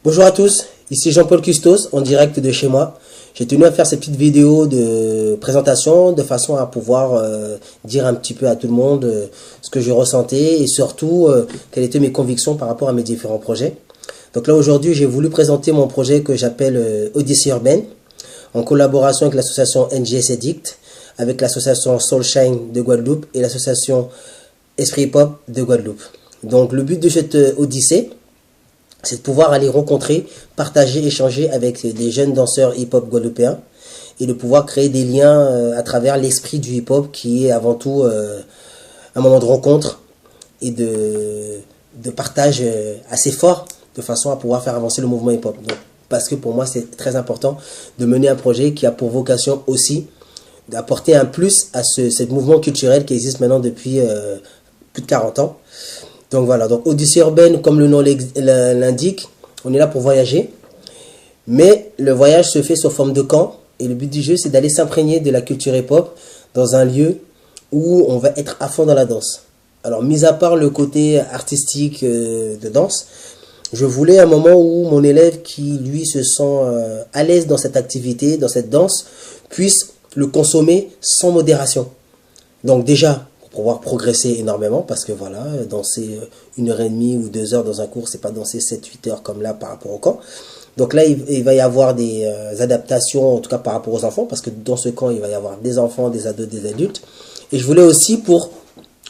Bonjour à tous, ici Jean-Paul Custos en direct de chez moi. J'ai tenu à faire cette petite vidéo de présentation de façon à pouvoir dire un petit peu à tout le monde ce que je ressentais et surtout quelles étaient mes convictions par rapport à mes différents projets. Donc là aujourd'hui j'ai voulu présenter mon projet que j'appelle Odyssée Urbaine en collaboration avec l'association NJS Addict, avec l'association Soulshine de Guadeloupe et l'association Esprit Hip Hop de Guadeloupe. Donc le but de cette Odyssée, c'est de pouvoir aller rencontrer, partager, échanger avec des jeunes danseurs hip-hop guadeloupéens et de pouvoir créer des liens à travers l'esprit du hip-hop qui est avant tout un moment de rencontre et de partage assez fort de façon à pouvoir faire avancer le mouvement hip-hop. Parce que pour moi, c'est très important de mener un projet qui a pour vocation aussi d'apporter un plus à ce mouvement culturel qui existe maintenant depuis plus de 40 ans. Donc voilà, donc Odyssée Urbaine, comme le nom l'indique, on est là pour voyager. Mais le voyage se fait sous forme de camp. Et le but du jeu, c'est d'aller s'imprégner de la culture hip-hop dans un lieu où on va être à fond dans la danse. Alors, mis à part le côté artistique de danse, je voulais un moment où mon élève qui, lui, se sent à l'aise dans cette activité, dans cette danse, puisse le consommer sans modération. Donc déjà, pouvoir progresser énormément parce que voilà, danser 1h30 ou 2 heures dans un cours, c'est pas danser 7-8 heures comme là par rapport au camp. Donc là, il va y avoir des adaptations, en tout cas par rapport aux enfants, parce que dans ce camp, il va y avoir des enfants, des ados, des adultes. Et je voulais aussi pour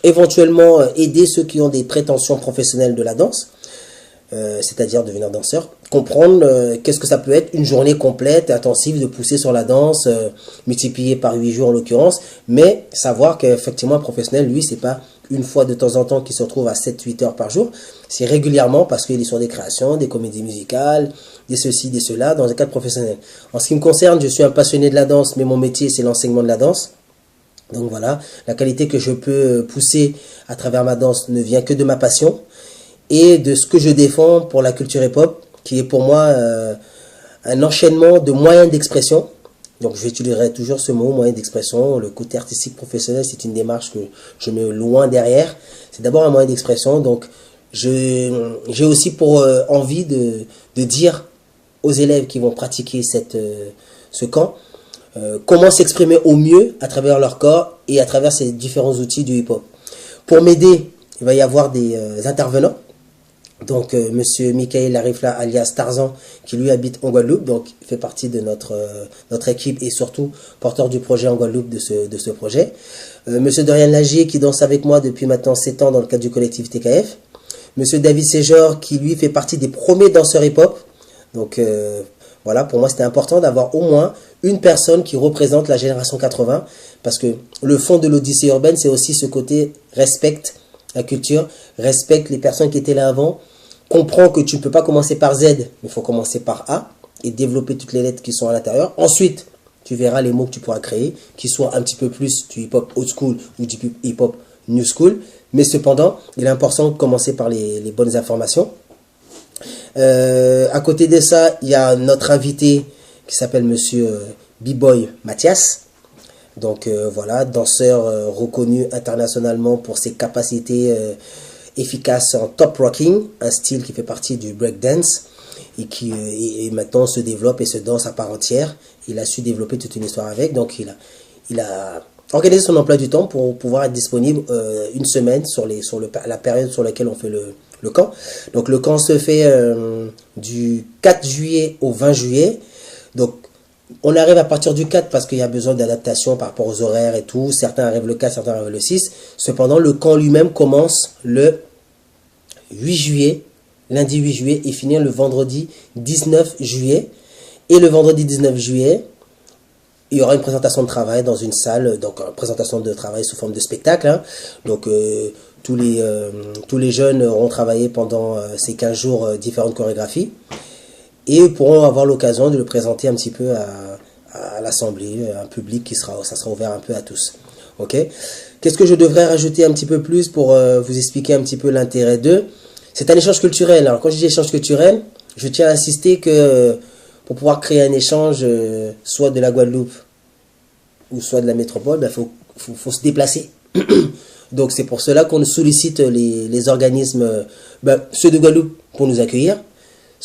éventuellement aider ceux qui ont des prétentions professionnelles de la danse, c'est-à-dire devenir danseur, comprendre qu'est-ce que ça peut être une journée complète, intensive, de pousser sur la danse, multipliée par 8 jours en l'occurrence, mais savoir qu'effectivement un professionnel, lui, c'est pas une fois de temps en temps qu'il se retrouve à 7-8 heures par jour, c'est régulièrement parce qu'il est sur des créations, des comédies musicales, des ceci, des cela, dans un cadre professionnel. En ce qui me concerne, je suis un passionné de la danse, mais mon métier, c'est l'enseignement de la danse. Donc voilà, la qualité que je peux pousser à travers ma danse ne vient que de ma passion et de ce que je défends pour la culture hip-hop, qui est pour moi un enchaînement de moyens d'expression. Donc j'utiliserai toujours ce mot, moyen d'expression. Le côté artistique professionnel, c'est une démarche que je mets loin derrière. C'est d'abord un moyen d'expression. Donc j'ai aussi pour envie de dire aux élèves qui vont pratiquer ce camp, comment s'exprimer au mieux à travers leur corps et à travers ces différents outils du hip-hop. Pour m'aider, il va y avoir des intervenants. Donc, monsieur Michael Larifla, alias Tarzan, qui lui habite en Guadeloupe, donc il fait partie de notre équipe et surtout porteur du projet en Guadeloupe de ce projet. Monsieur Dorian Lagier, qui danse avec moi depuis maintenant 7 ans dans le cadre du collectif TKF. Monsieur David Séjor, qui lui fait partie des premiers danseurs hip-hop. Donc, voilà, pour moi c'était important d'avoir au moins une personne qui représente la génération 80, parce que le fond de l'Odyssée urbaine, c'est aussi ce côté respecte la culture, respecte les personnes qui étaient là avant, comprend que tu ne peux pas commencer par Z, mais il faut commencer par A et développer toutes les lettres qui sont à l'intérieur. Ensuite, tu verras les mots que tu pourras créer, qui soient un petit peu plus du hip-hop old school ou du hip-hop new school. Mais cependant, il est important de commencer par les bonnes informations. À côté de ça, il y a notre invité qui s'appelle monsieur B-Boy Mathias. Donc voilà, danseur reconnu internationalement pour ses capacités efficaces en top rocking, un style qui fait partie du breakdance et qui et maintenant se développe et se danse à part entière. Il a su développer toute une histoire avec, donc il a organisé son emploi du temps pour pouvoir être disponible une semaine sur la période sur laquelle on fait le camp. Donc le camp se fait du 4 juillet au 20 juillet. Donc on arrive à partir du 4 parce qu'il y a besoin d'adaptation par rapport aux horaires et tout. Certains arrivent le 4, certains arrivent le 6. Cependant, le camp lui-même commence le 8 juillet, lundi 8 juillet, et finit le vendredi 19 juillet. Et le vendredi 19 juillet, il y aura une présentation de travail dans une salle, donc une présentation de travail sous forme de spectacle. Hein. Donc tous les jeunes auront travaillé pendant ces 15 jours différentes chorégraphies. Et pourront avoir l'occasion de le présenter un petit peu à l'assemblée, un public ça sera ouvert un peu à tous. Ok. Qu'est-ce que je devrais rajouter un petit peu plus pour vous expliquer un petit peu l'intérêt d'eux? C'est un échange culturel. Alors quand je dis échange culturel, je tiens à insister que pour pouvoir créer un échange, soit de la Guadeloupe ou soit de la métropole, ben, faut se déplacer. Donc c'est pour cela qu'on sollicite les organismes, ceux de Guadeloupe pour nous accueillir,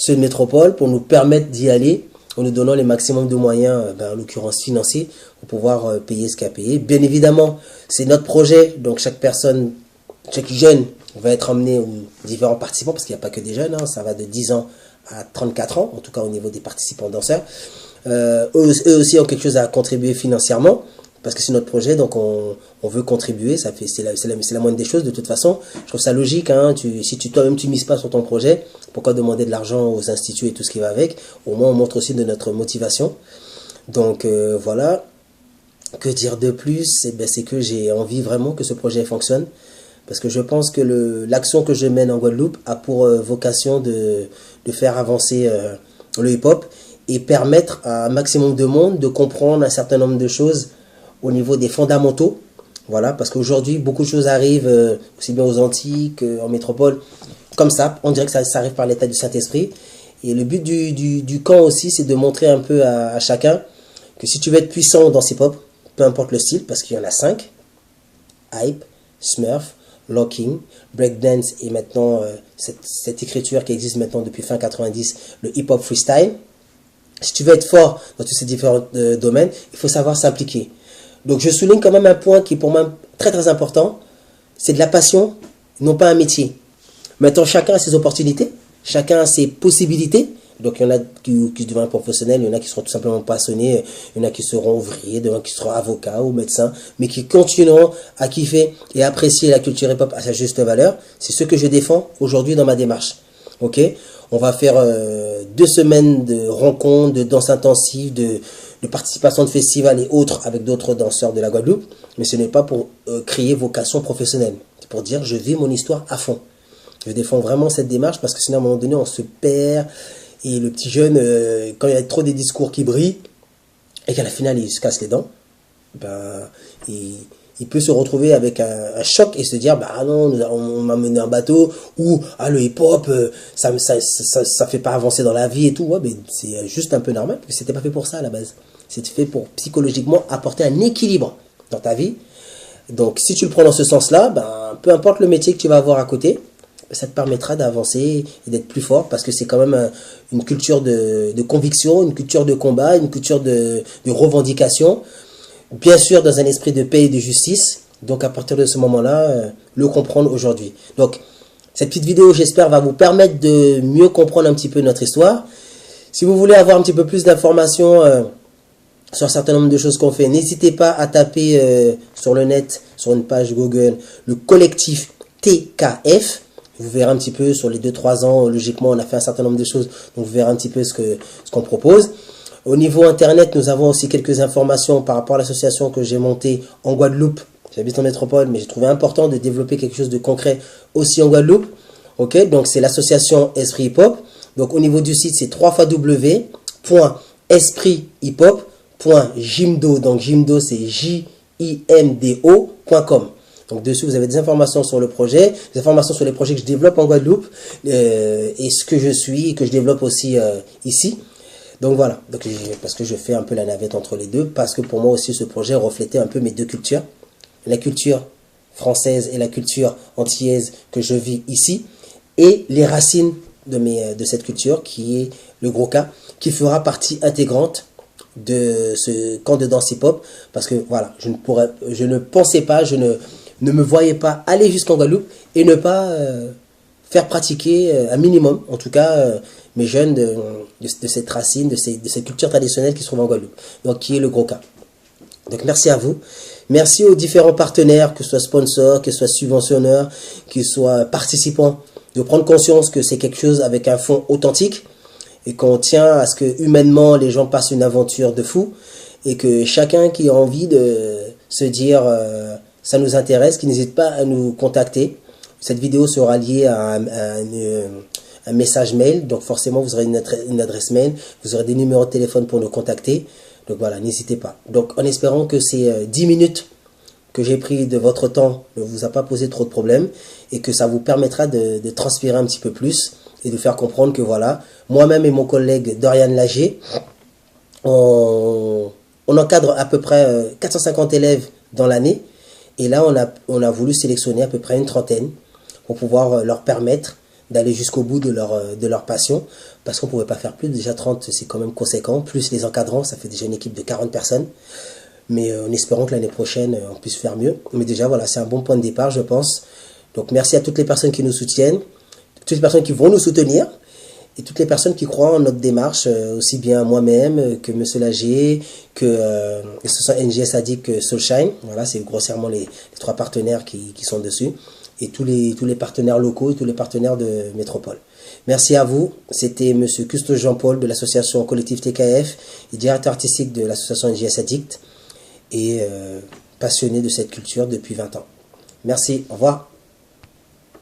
ceux de métropole, pour nous permettre d'y aller en nous donnant les maximums de moyens, en l'occurrence financiers, pour pouvoir payer ce qu'il y a à payer. Bien évidemment, c'est notre projet, donc chaque personne, chaque jeune va être emmené, ou différents participants, parce qu'il n'y a pas que des jeunes, hein, ça va de 10 ans à 34 ans, en tout cas au niveau des participants danseurs. Eux aussi ont quelque chose à contribuer financièrement, parce que c'est notre projet, donc on veut contribuer, c'est la moindre des choses de toute façon. Je trouve ça logique, hein, si toi-même tu mises pas sur ton projet, pourquoi demander de l'argent aux instituts et tout ce qui va avec? Au moins on montre aussi de notre motivation. Donc voilà, que dire de plus? C'est que j'ai envie vraiment que ce projet fonctionne, parce que je pense que l'action que je mène en Guadeloupe a pour vocation de faire avancer le hip-hop et permettre à un maximum de monde de comprendre un certain nombre de choses au niveau des fondamentaux. Voilà, parce qu'aujourd'hui, beaucoup de choses arrivent, aussi bien aux Antilles qu'en métropole, comme ça. On dirait que ça arrive par l'état du Saint-Esprit. Et le but du camp aussi, c'est de montrer un peu à chacun que si tu veux être puissant dans hip-hop, peu importe le style, parce qu'il y en a 5, hype, smurf, locking, breakdance et maintenant cette écriture qui existe maintenant depuis fin 90, le hip-hop freestyle. Si tu veux être fort dans tous ces différents domaines, il faut savoir s'impliquer. Donc je souligne quand même un point qui est pour moi très très important, c'est de la passion, non pas un métier. Maintenant chacun a ses opportunités, chacun a ses possibilités. Donc il y en a qui deviennent professionnels, il y en a qui seront tout simplement passionnés, il y en a qui seront ouvriers, il y en a qui seront avocats ou médecins, mais qui continueront à kiffer et apprécier la culture hip-hop à sa juste valeur. C'est ce que je défends aujourd'hui dans ma démarche. Ok, on va faire 2 semaines de rencontres, de danse intensive, de participation de festivals et autres avec d'autres danseurs de la Guadeloupe. Mais ce n'est pas pour créer vocation professionnelle. C'est pour dire je vis mon histoire à fond. Je défends vraiment cette démarche parce que sinon à un moment donné on se perd. Et le petit jeune, quand il y a trop des discours qui brillent et qu'à la finale il se casse les dents, il peut se retrouver avec un choc et se dire bah non, on m'a mené un bateau, ou le hip-hop ça fait pas avancer dans la vie et tout. Ouais, mais c'est juste un peu normal parce que c'était pas fait pour ça à la base. C'était fait pour psychologiquement apporter un équilibre dans ta vie. Donc si tu le prends dans ce sens-là, peu importe le métier que tu vas avoir à côté, ça te permettra d'avancer et d'être plus fort parce que c'est quand même une culture de conviction, une culture de combat, une culture de revendication. Bien sûr, dans un esprit de paix et de justice. Donc, à partir de ce moment-là, le comprendre aujourd'hui. Donc, cette petite vidéo, j'espère, va vous permettre de mieux comprendre un petit peu notre histoire. Si vous voulez avoir un petit peu plus d'informations sur un certain nombre de choses qu'on fait, n'hésitez pas à taper sur le net, sur une page Google, le collectif TKF. Vous verrez un petit peu sur les 2-3 ans, logiquement, on a fait un certain nombre de choses. Donc, vous verrez un petit peu ce qu'on propose. Au niveau internet, nous avons aussi quelques informations par rapport à l'association que j'ai montée en Guadeloupe. J'habite en métropole, mais j'ai trouvé important de développer quelque chose de concret aussi en Guadeloupe. Ok, donc c'est l'association Esprit Hip Hop. Donc au niveau du site, c'est www.esprithiphop.jimdo. Donc Jimdo, c'est JIMDO.com. Donc dessus, vous avez des informations sur le projet, des informations sur les projets que je développe en Guadeloupe et ce que je suis et que je développe aussi ici. Donc voilà, donc, parce que je fais un peu la navette entre les deux, parce que pour moi aussi ce projet reflétait un peu mes deux cultures, la culture française et la culture antillaise que je vis ici, et les racines de cette culture qui est le gros cas, qui fera partie intégrante de ce camp de danse hip-hop, parce que voilà, je ne pensais pas, je ne me voyais pas aller jusqu'en Guadeloupe et ne pas faire pratiquer un minimum, en tout cas, mes jeunes de cette racine, de cette culture traditionnelle qui se trouve en Guadeloupe, donc qui est le gros cas. Donc merci à vous, merci aux différents partenaires, que ce soit sponsors, que ce soit subventionneurs, que ce soit participants, de prendre conscience que c'est quelque chose avec un fond authentique et qu'on tient à ce que humainement les gens passent une aventure de fou et que chacun qui a envie de se dire ça nous intéresse, qui n'hésite pas à nous contacter. Cette vidéo sera liée à un message mail, donc forcément vous aurez une adresse mail, vous aurez des numéros de téléphone pour nous contacter, donc voilà, n'hésitez pas. Donc en espérant que ces 10 minutes que j'ai pris de votre temps ne vous a pas posé trop de problèmes et que ça vous permettra de transpirer un petit peu plus et de faire comprendre que voilà, moi-même et mon collègue Dorian Lager, on encadre à peu près 450 élèves dans l'année et là on a voulu sélectionner à peu près une trentaine pour pouvoir leur permettre d'aller jusqu'au bout de leur passion, parce qu'on ne pouvait pas faire plus. Déjà 30, c'est quand même conséquent, plus les encadrants, ça fait déjà une équipe de 40 personnes. Mais en espérant que l'année prochaine, on puisse faire mieux. Mais déjà, voilà, c'est un bon point de départ, je pense. Donc merci à toutes les personnes qui nous soutiennent, toutes les personnes qui vont nous soutenir, et toutes les personnes qui croient en notre démarche, aussi bien moi-même que M. Lager, que ce soit NGS Addict, que Soulshine. Voilà, c'est grossièrement les 3 partenaires qui sont dessus. Et tous les partenaires locaux et tous les partenaires de Métropole. Merci à vous. C'était M. Custos Jean-Paul de l'association Collectif TKF et directeur artistique de l'association NGS Addict et passionné de cette culture depuis 20 ans. Merci, au revoir.